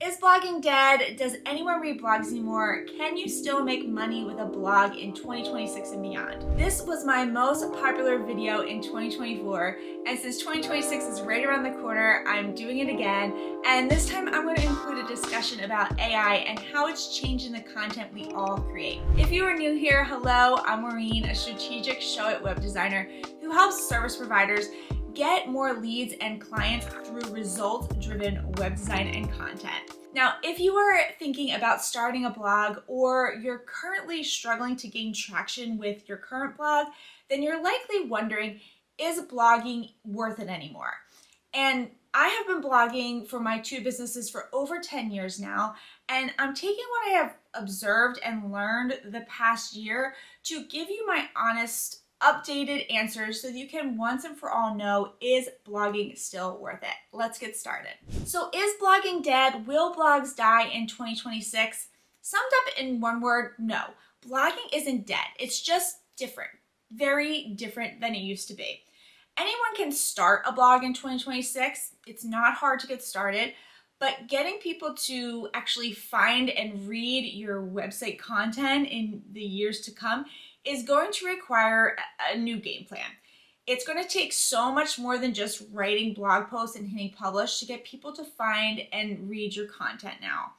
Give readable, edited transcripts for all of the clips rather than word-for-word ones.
Is blogging dead? Does anyone read blogs anymore? Can you still make money with a blog in 2026 and beyond? This was my most popular video in 2024, and since 2026 is right around the corner, I'm doing it again, and this time I'm going to include a discussion about AI and how it's changing the content we all create. If you are new here, hello, I'm Maureen, a strategic Show-It web designer who helps service providers get more leads and clients through results-driven web design and content. Now, if you are thinking about starting a blog or you're currently struggling to gain traction with your current blog, then you're likely wondering, is blogging worth it anymore? And I have been blogging for my two businesses for over 10 years now, and I'm taking what I have observed and learned the past year to give you my honest updated answers so that you can once and for all know, is blogging still worth it? Let's get started. So is blogging dead? Will blogs die in 2026? Summed up in one word, no. Blogging isn't dead. It's just different. Very different than it used to be. Anyone can start a blog in 2026. It's not hard to get started, but getting people to actually find and read your website content in the years to come is going to require a new game plan. It's going to take so much more than just writing blog posts and hitting publish to get people to find and read your content now.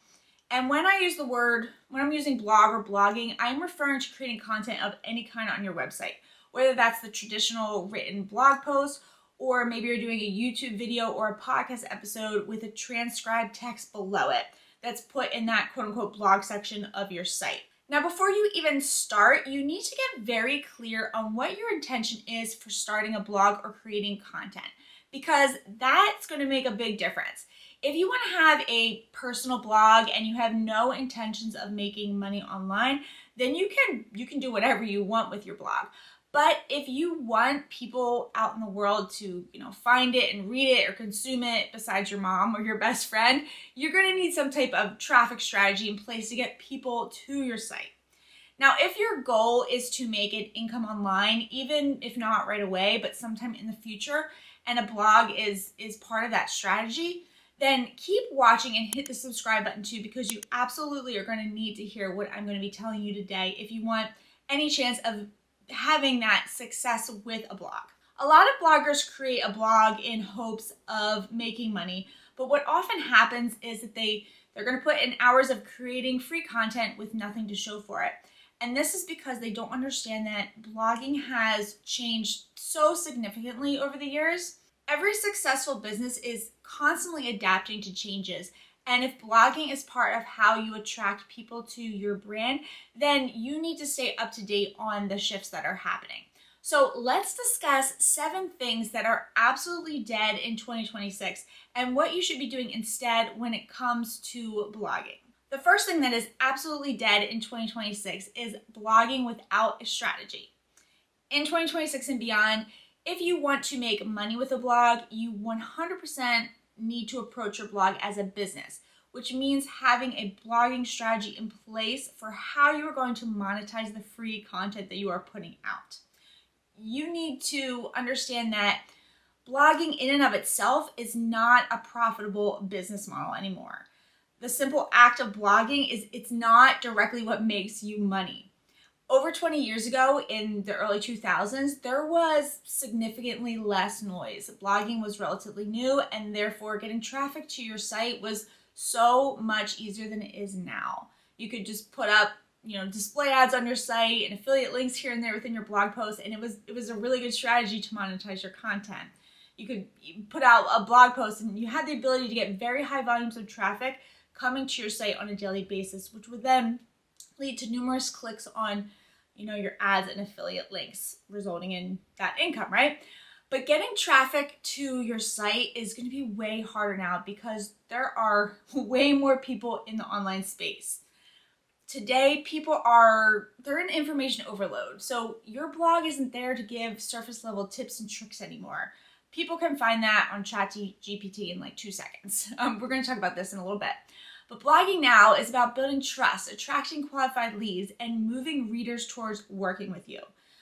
And when I'm using blog or blogging, I'm referring to creating content of any kind on your website, whether that's the traditional written blog post, or maybe you're doing a YouTube video or a podcast episode with a transcribed text below it that's put in that quote unquote blog section of your site. Now, before you even start, you need to get very clear on what your intention is for starting a blog or creating content, because that's going to make a big difference. If you want to have a personal blog and you have no intentions of making money online, then you can do whatever you want with your blog. But if you want people out in the world to, find it and read it or consume it besides your mom or your best friend, you're going to need some type of traffic strategy in place to get people to your site. Now, if your goal is to make an income online, even if not right away, but sometime in the future, and a blog is part of that strategy, then keep watching and hit the subscribe button too, because you absolutely are going to need to hear what I'm going to be telling you today if you want any chance of having that success with a blog. A lot of bloggers create a blog in hopes of making money, but what often happens is that they're going to put in hours of creating free content with nothing to show for it. And this is because they don't understand that blogging has changed so significantly over the years. Every successful business is constantly adapting to changes. And if blogging is part of how you attract people to your brand, then you need to stay up to date on the shifts that are happening. So let's discuss 7 things that are absolutely dead in 2026 and what you should be doing instead when it comes to blogging. The first thing that is absolutely dead in 2026 is blogging without a strategy. In 2026 and beyond, if you want to make money with a blog, you 100% need to approach your blog as a business, which means having a blogging strategy in place for how you are going to monetize the free content that you are putting out. You need to understand that blogging in and of itself is not a profitable business model anymore. The simple act of blogging it's not directly what makes you money. Over 20 years ago, in the early 2000s, there was significantly less noise. Blogging was relatively new, and therefore getting traffic to your site was so much easier than it is now. You could just put up, display ads on your site and affiliate links here and there within your blog post, and it was a really good strategy to monetize your content. You could put out a blog post, and you had the ability to get very high volumes of traffic coming to your site on a daily basis, which would then lead to numerous clicks on your ads and affiliate links, resulting in that income, right? But getting traffic to your site is going to be way harder now because there are way more people in the online space. Today, they're in information overload. So your blog isn't there to give surface level tips and tricks anymore. People can find that on ChatGPT in like 2 seconds. We're going to talk about this in a little bit. But blogging now is about building trust, attracting qualified leads, and moving readers towards working with you.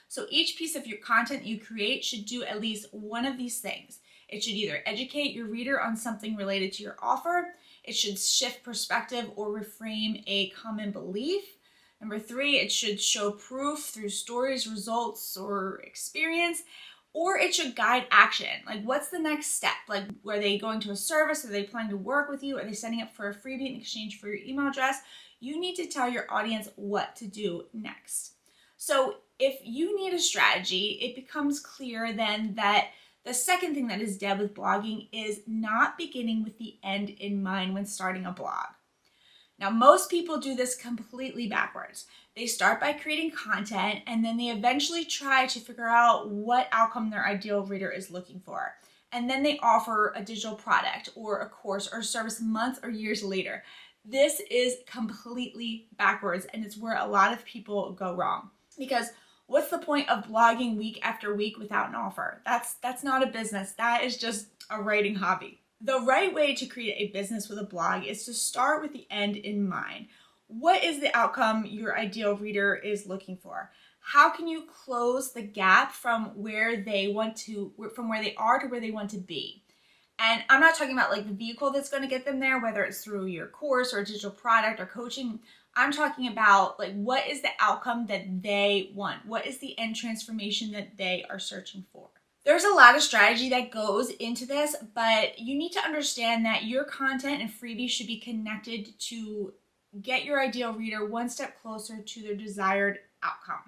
So each piece of your content you create should do at least one of these things. It should either educate your reader on something related to your offer, It should shift perspective or reframe a common belief. Number 3, it should show proof through stories, results, or experience. Or it should guide action. Like, what's the next step? Like, are they going to a service? Are they planning to work with you? Are they signing up for a freebie in exchange for your email address? You need to tell your audience what to do next. So if you need a strategy, it becomes clear then that the second thing that is dead with blogging is not beginning with the end in mind when starting a blog. Now, most people do this completely backwards. They start by creating content and then they eventually try to figure out what outcome their ideal reader is looking for. And then they offer a digital product or a course or service months or years later. This is completely backwards, and it's where a lot of people go wrong. Because what's the point of blogging week after week without an offer? That's not a business. That is just a writing hobby. The right way to create a business with a blog is to start with the end in mind. What is the outcome your ideal reader is looking for? How can you close the gap from where they are to where they want to be? And I'm not talking about like the vehicle that's going to get them there, whether it's through your course or a digital product or coaching. I'm talking about like, what is the outcome that they want? What is the end transformation that they are searching for? There's a lot of strategy that goes into this, but you need to understand that your content and freebies should be connected to get your ideal reader one step closer to their desired outcome.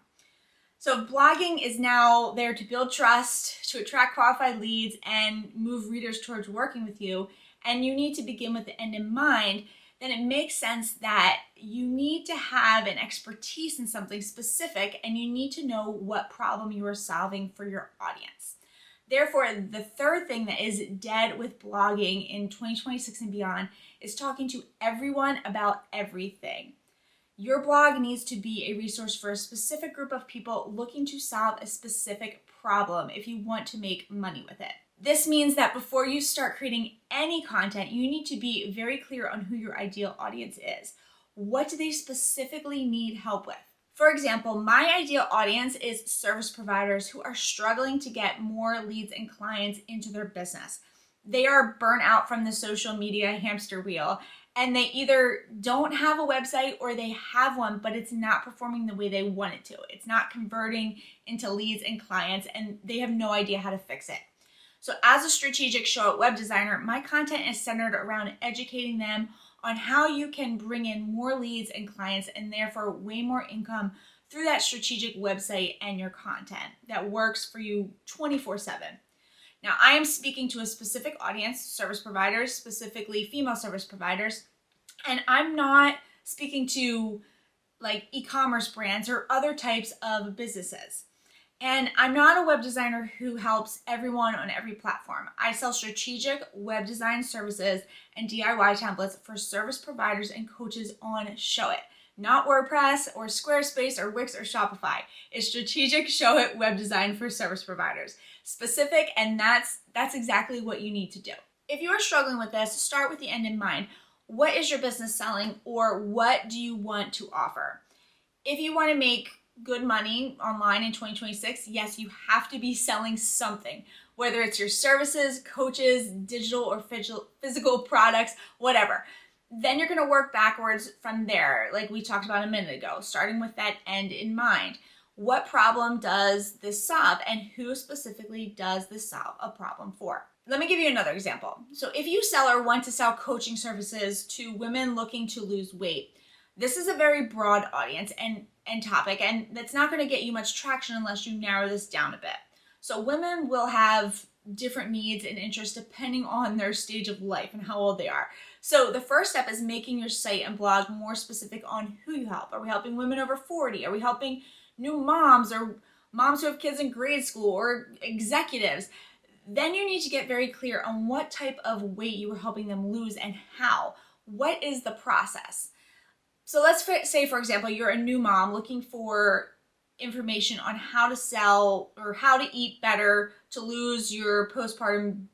So blogging is now there to build trust, to attract qualified leads, and move readers towards working with you. And you need to begin with the end in mind. Then it makes sense that you need to have an expertise in something specific, and you need to know what problem you are solving for your audience. Therefore, the third thing that is dead with blogging in 2026 and beyond is talking to everyone about everything. Your blog needs to be a resource for a specific group of people looking to solve a specific problem if you want to make money with it. This means that before you start creating any content, you need to be very clear on who your ideal audience is. What do they specifically need help with? For example, my ideal audience is service providers who are struggling to get more leads and clients into their business. They are burnt out from the social media hamster wheel, and they either don't have a website or they have one, but it's not performing the way they want it to. It's not converting into leads and clients, and they have no idea how to fix it. So as a strategic show up web designer, my content is centered around educating them on how you can bring in more leads and clients and therefore way more income through that strategic website and your content that works for you 24/7. Now, I am speaking to a specific audience, service providers, specifically female service providers, and I'm not speaking to like e-commerce brands or other types of businesses. And I'm not a web designer who helps everyone on every platform. I sell strategic web design services and DIY templates for service providers and coaches on Showit. Not WordPress or Squarespace or Wix or Shopify. It's strategic Showit web design for service providers. Specific, and that's exactly what you need to do. If you are struggling with this, start with the end in mind. What is your business selling, or what do you want to offer? If you want to make good money online in 2026, yes, you have to be selling something, whether it's your services, coaches, digital or physical products, whatever. Then you're going to work backwards from there, like we talked about a minute ago, starting with that end in mind. What problem does this solve, and who specifically does this solve a problem for? Let me give you another example. So if you sell or want to sell coaching services to women looking to lose weight, this is a very broad audience and topic, and that's not going to get you much traction unless you narrow this down a bit. So women will have different needs and interests depending on their stage of life and how old they are. So the first step is making your site and blog more specific on who you help. Are we helping women over 40? Are we helping new moms or moms who have kids in grade school or executives? Then you need to get very clear on what type of weight you are helping them lose and how. What is the process? So let's say, for example, you're a new mom looking for information on how to sell or how to eat better to lose your postpartum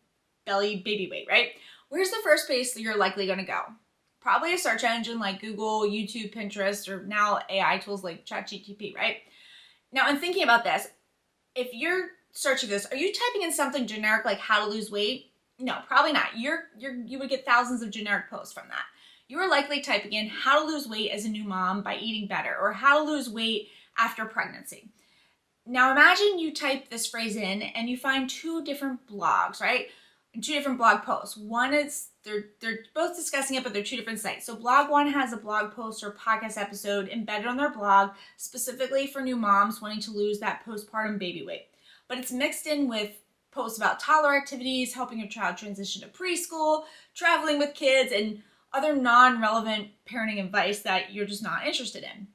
belly baby weight, right? Where's the first place that you're likely going to go? Probably a search engine like Google, YouTube, Pinterest, or now AI tools like ChatGPT, right? Now, in thinking about this, if you're searching this, are you typing in something generic like how to lose weight? No, probably not. You would get thousands of generic posts from that. You are likely typing in how to lose weight as a new mom by eating better, or how to lose weight after pregnancy. Now imagine you type this phrase in and you find two different blogs, right? Two different blog posts. One is, they're both discussing it, but they're two different sites. So blog one has a blog post or podcast episode embedded on their blog specifically for new moms wanting to lose that postpartum baby weight. But it's mixed in with posts about toddler activities, helping your child transition to preschool, traveling with kids, and other non-relevant parenting advice that you're just not interested in.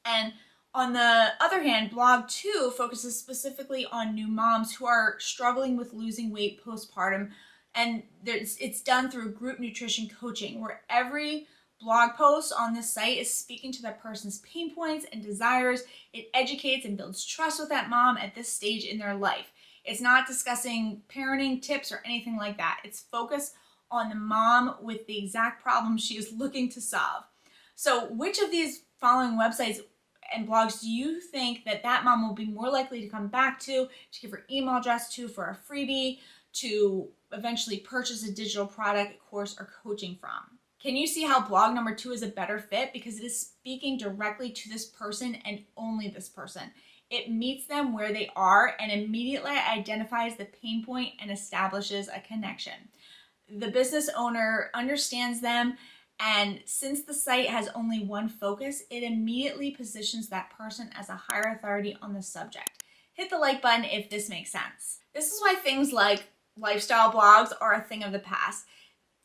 And on the other hand, blog 2 focuses specifically on new moms who are struggling with losing weight postpartum, and it's done through group nutrition coaching, where every blog post on this site is speaking to that person's pain points and desires. It educates and builds trust with that mom at this stage in their life. It's not discussing parenting tips or anything like that. It's focused on the mom with the exact problem she is looking to solve. So which of these following websites and blogs do you think that mom will be more likely to come back to give her email address to for a freebie, to eventually purchase a digital product, course, or coaching from? Can you see how blog number 2 is a better fit? Because it is speaking directly to this person and only this person. It meets them where they are and immediately identifies the pain point and establishes a connection. The business owner understands them, and since the site has only one focus, it immediately positions that person as a higher authority on the subject. Hit the like button if this makes sense. This is why things like lifestyle blogs are a thing of the past.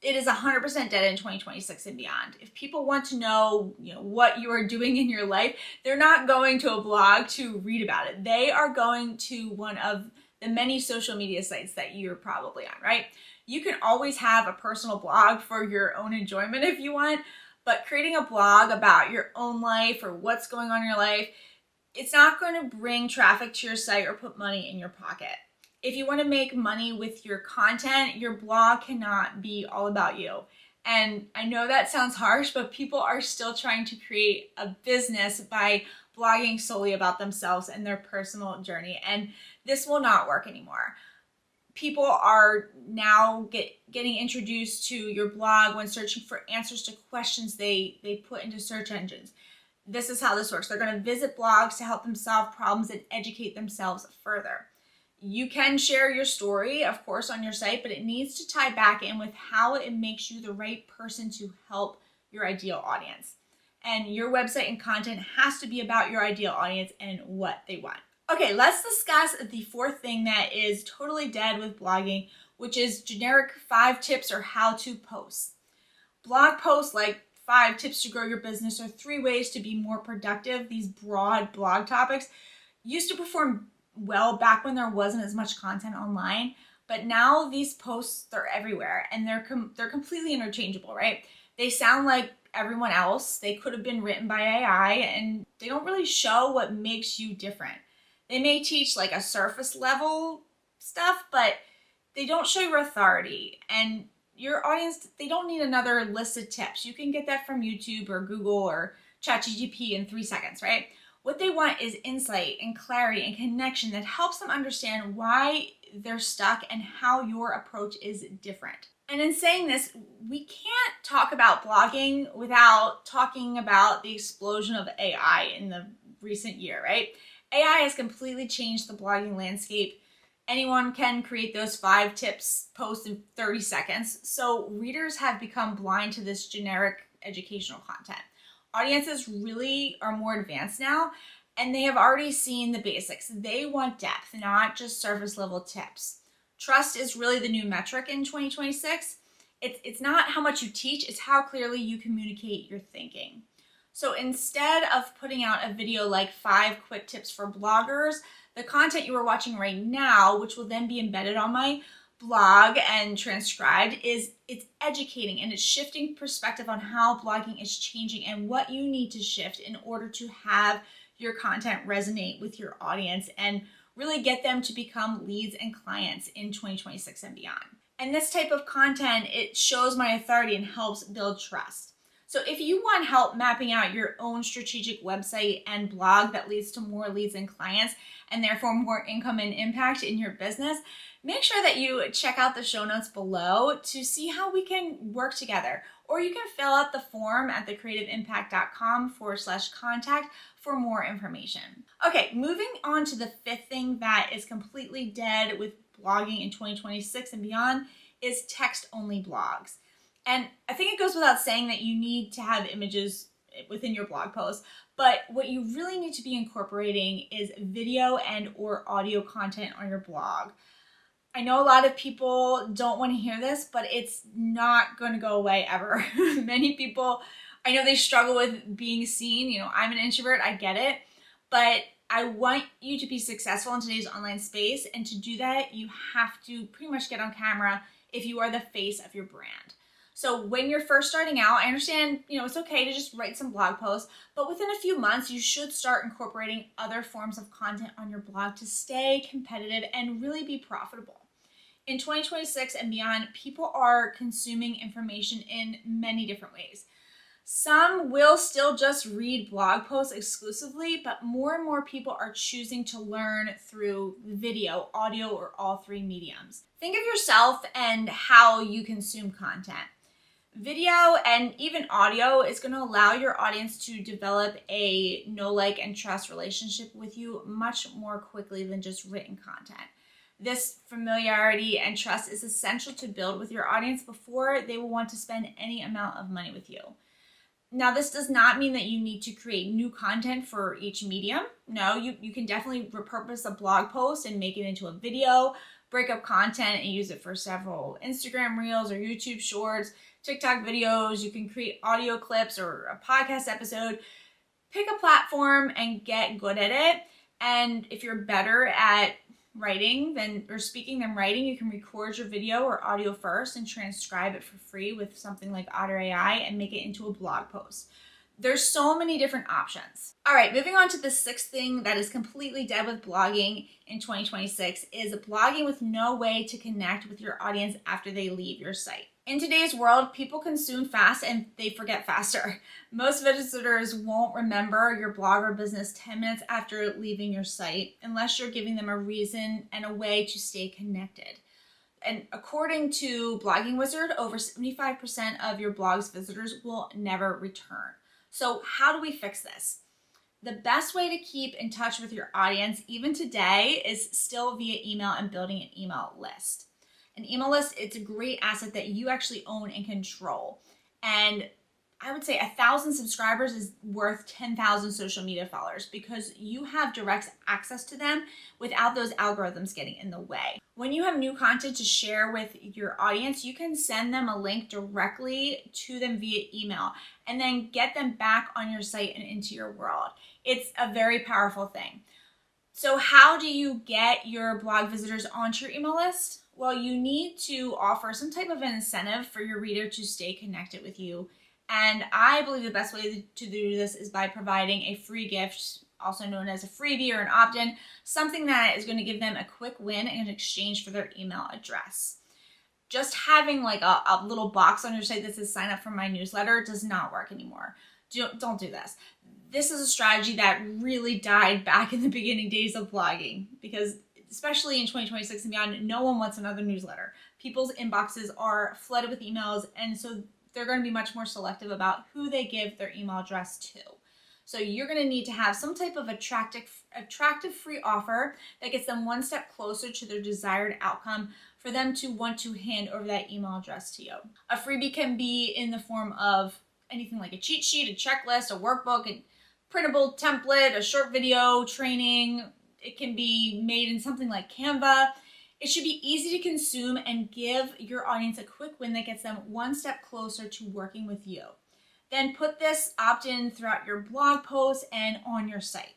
It is 100% dead in 2026 and beyond. If people want to know, what you are doing in your life, they're not going to a blog to read about it. They are going to one of the many social media sites that you're probably on, right? You can always have a personal blog for your own enjoyment if you want, but creating a blog about your own life or what's going on in your life, it's not going to bring traffic to your site or put money in your pocket. If you want to make money with your content, your blog cannot be all about you. And I know that sounds harsh, but people are still trying to create a business by blogging solely about themselves and their personal journey. And this will not work anymore. People are now getting introduced to your blog when searching for answers to questions they put into search engines. This is how this works. They're going to visit blogs to help them solve problems and educate themselves further. You can share your story, of course, on your site, but it needs to tie back in with how it makes you the right person to help your ideal audience. And your website and content has to be about your ideal audience and what they want. Okay, let's discuss the fourth thing that is totally dead with blogging, which is generic 5 tips or how-to posts. Blog posts like 5 tips to grow your business or 3 ways to be more productive, these broad blog topics, used to perform well back when there wasn't as much content online, but now these posts, they're everywhere and they're completely interchangeable, right? They sound like everyone else. They could have been written by AI, and they don't really show what makes you different. They may teach like a surface level stuff, but they don't show your authority, and your audience, they don't need another list of tips. You can get that from YouTube or Google or ChatGPT in 3 seconds, right? What they want is insight and clarity and connection that helps them understand why they're stuck and how your approach is different. And in saying this, we can't talk about blogging without talking about the explosion of AI in the recent year, right? AI has completely changed the blogging landscape. Anyone can create those 5 tips posts in 30 seconds. So readers have become blind to this generic educational content. Audiences really are more advanced now, and they have already seen the basics. They want depth, not just surface level tips. Trust is really the new metric in 2026. It's not how much you teach, it's how clearly you communicate your thinking. So instead of putting out a video like 5 quick tips for bloggers, the content you are watching right now, which will then be embedded on my blog and transcribed, it's educating and it's shifting perspective on how blogging is changing and what you need to shift in order to have your content resonate with your audience and really get them to become leads and clients in 2026 and beyond. And this type of content, it shows my authority and helps build trust. So if you want help mapping out your own strategic website and blog that leads to more leads and clients and therefore more income and impact in your business, make sure that you check out the show notes below to see how we can work together. Or you can fill out the form at thecreativeimpact.com/contact for more information. Okay, moving on to the fifth thing that is completely dead with blogging in 2026 and beyond is text-only blogs. And I think it goes without saying that you need to have images within your blog post, but what you really need to be incorporating is video and or audio content on your blog. I know a lot of people don't want to hear this, but it's not going to go away ever. Many people, I know they struggle with being seen. You know, I'm an introvert, I get it, but I want you to be successful in today's online space. And to do that, you have to pretty much get on camera if you are the face of your brand. So when you're first starting out, I understand, it's okay to just write some blog posts, but within a few months, you should start incorporating other forms of content on your blog to stay competitive and really be profitable. In 2026 and beyond, people are consuming information in many different ways. Some will still just read blog posts exclusively, but more and more people are choosing to learn through video, audio, or all three mediums. Think of yourself and how you consume content. Video and even audio is going to allow your audience to develop a know, like, and trust relationship with you much more quickly than just written content. This familiarity and trust is essential to build with your audience before they will want to spend any amount of money with you. Now, this does not mean that you need to create new content for each medium. No, you can definitely repurpose a blog post and make it into a video, break up content and use it for several Instagram Reels or YouTube Shorts, TikTok videos. You can create audio clips or a podcast episode. Pick a platform and get good at it. And if you're better at writing or speaking than writing, you can record your video or audio first and transcribe it for free with something like Otter AI and make it into a blog post. There's so many different options. All right, moving on to the sixth thing that is completely dead with blogging in 2026 is blogging with no way to connect with your audience after they leave your site. In today's world, people consume fast and they forget faster. Most visitors won't remember your blog or business 10 minutes after leaving your site unless you're giving them a reason and a way to stay connected. And according to Blogging Wizard, over 75% of your blog's visitors will never return. So how do we fix this? The best way to keep in touch with your audience, even today, is still via email and building an email list. An email list, it's a great asset that you actually own and control. And I would say 1,000 subscribers is worth 10,000 social media followers because you have direct access to them without those algorithms getting in the way. When you have new content to share with your audience, you can send them a link directly to them via email and then get them back on your site and into your world. It's a very powerful thing. So how do you get your blog visitors onto your email list? Well, you need to offer some type of an incentive for your reader to stay connected with you. And I believe the best way to do this is by providing a free gift, also known as a freebie or an opt-in, something that is going to give them a quick win in exchange for their email address. Just having like a little box on your site that says sign up for my newsletter does not work anymore. Don't do this. This is a strategy that really died back in the beginning days of blogging because especially in 2026 and beyond, no one wants another newsletter. People's inboxes are flooded with emails, and so they're going to be much more selective about who they give their email address to. So you're going to need to have some type of attractive free offer that gets them one step closer to their desired outcome for them to want to hand over that email address to you. A freebie can be in the form of anything like a cheat sheet, a checklist, a workbook, a printable template, a short video, training. It can be made in something like Canva. It should be easy to consume and give your audience a quick win that gets them one step closer to working with you. Then put this opt-in throughout your blog posts and on your site.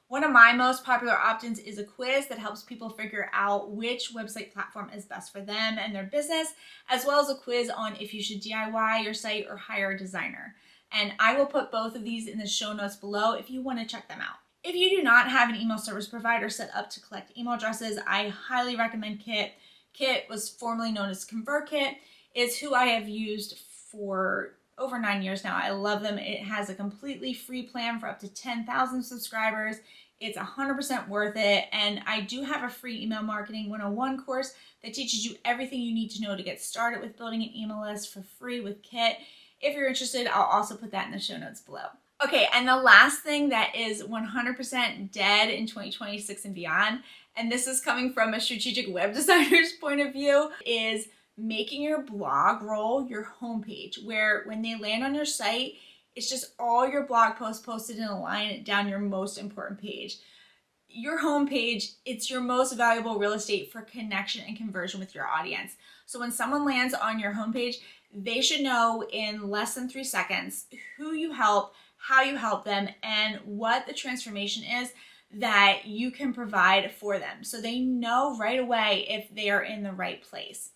One of my most popular opt-ins is a quiz that helps people figure out which website platform is best for them and their business, as well as a quiz on if you should DIY your site or hire a designer. And I will put both of these in the show notes below if you want to check them out. If you do not have an email service provider set up to collect email addresses, I highly recommend Kit. Kit was formerly known as ConvertKit. It's who I have used for over 9 years now. I love them. It has a completely free plan for up to 10,000 subscribers. It's 100% worth it. And I do have a free email marketing 101 course that teaches you everything you need to know to get started with building an email list for free with Kit. If you're interested, I'll also put that in the show notes below. Okay, and the last thing that is 100% dead in 2026 and beyond, and this is coming from a strategic web designer's point of view, is making your blog roll your homepage, where when they land on your site, it's just all your blog posts posted in a line down your most important page. Your homepage, it's your most valuable real estate for connection and conversion with your audience. So when someone lands on your homepage, they should know in less than 3 seconds who you help, how you help them, and what the transformation is that you can provide for them. So they know right away if they are in the right place.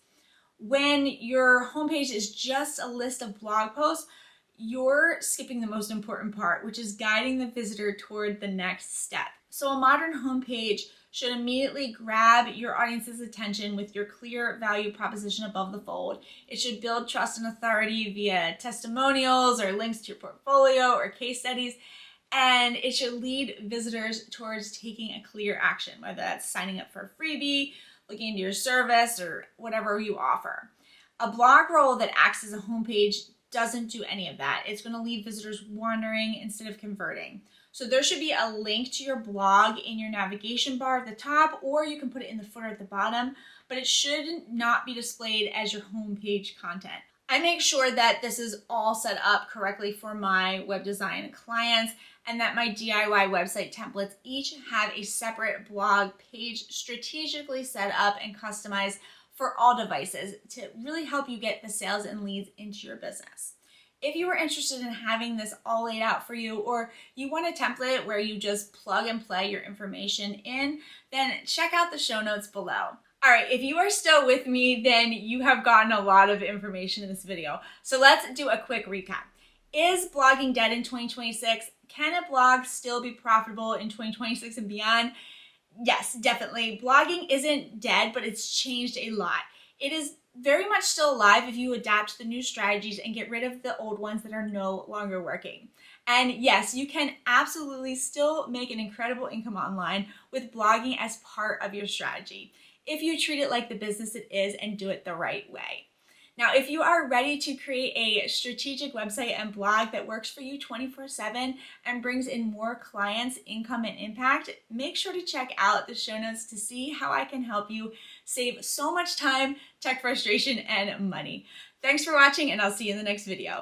When your homepage is just a list of blog posts, you're skipping the most important part, which is guiding the visitor toward the next step. So a modern homepage should immediately grab your audience's attention with your clear value proposition above the fold. It should build trust and authority via testimonials or links to your portfolio or case studies. And it should lead visitors towards taking a clear action, whether that's signing up for a freebie, looking into your service, or whatever you offer. A blog roll that acts as a homepage doesn't do any of that. It's going to leave visitors wandering instead of converting. So there should be a link to your blog in your navigation bar at the top, or you can put it in the footer at the bottom, but it should not be displayed as your homepage content. I make sure that this is all set up correctly for my web design clients, and that my DIY website templates each have a separate blog page strategically set up and customized for all devices to really help you get the sales and leads into your business. If you are interested in having this all laid out for you, or you want a template where you just plug and play your information in, then check out the show notes below. All right, if you are still with me, then you have gotten a lot of information in this video. So let's do a quick recap. Is blogging dead in 2026? Can a blog still be profitable in 2026 and beyond? Yes, definitely. Blogging isn't dead, but it's changed a lot. It is very much still alive if you adapt the new strategies and get rid of the old ones that are no longer working. And yes, you can absolutely still make an incredible income online with blogging as part of your strategy, if you treat it like the business it is and do it the right way. Now, if you are ready to create a strategic website and blog that works for you 24/7 and brings in more clients, income, and impact, make sure to check out the show notes to see how I can help you save so much time, tech frustration, and money. Thanks for watching, and I'll see you in the next video.